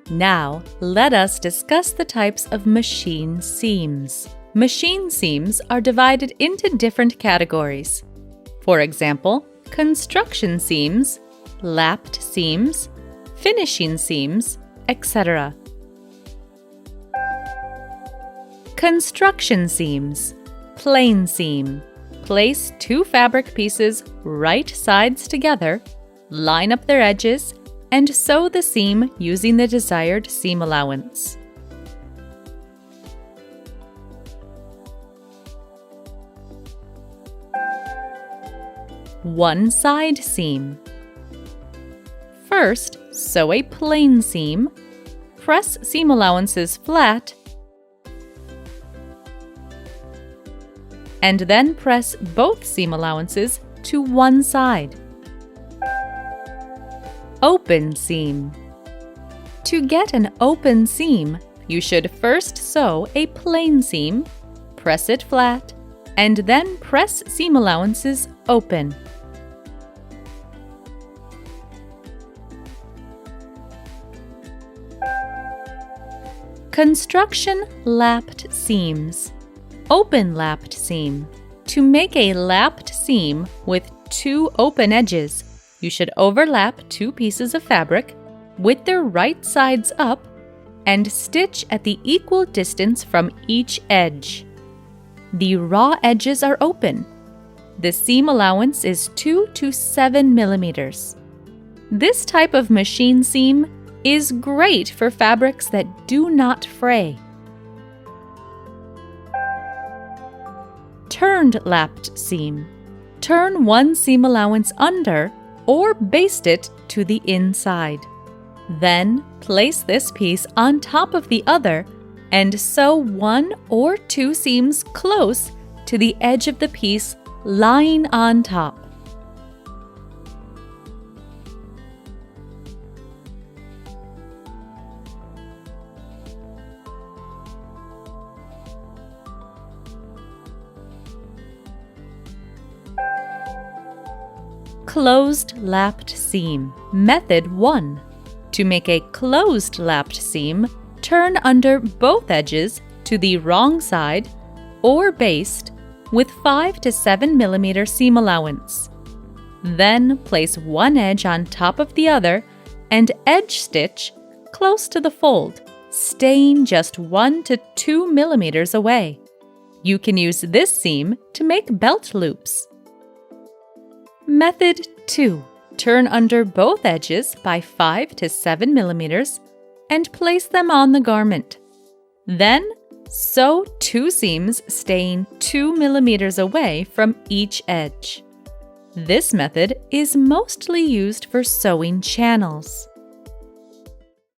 Now, let us discuss the types of machine seams. Machine seams are divided into different categories. For example, construction seams, lapped seams, finishing seams, etc. Construction seams. Plain seam. Place two fabric pieces right sides together, line up their edges, and sew the seam using the desired seam allowance. One side seam. First, sew a plain seam, press seam allowances flat, and then press both seam allowances to one side. Open seam. To get an open seam, you should first sew a plain seam, press it flat, and then press seam allowances open. Construction lapped seams. Open lapped seam. To make a lapped seam with two open edges, you should overlap two pieces of fabric with their right sides up and stitch at the equal distance from each edge. The raw edges are open. The seam allowance is 2 to 7 millimeters. This type of machine seam is great for fabrics that do not fray. Turned lapped seam. Turn one seam allowance under or baste it to the inside. Then place this piece on top of the other and sew one or two seams close to the edge of the piece lying on top. Closed lapped seam. Method 1. To make a closed lapped seam, turn under both edges to the wrong side or baste with 5 to 7 millimeter seam allowance. Then place one edge on top of the other and edge stitch close to the fold, staying just 1 to 2 millimeters away. You can use this seam to make belt loops. Method 2. Turn under both edges by 5 to 7 millimeters and place them on the garment. Then, sew two seams staying 2 millimeters away from each edge. This method is mostly used for sewing channels.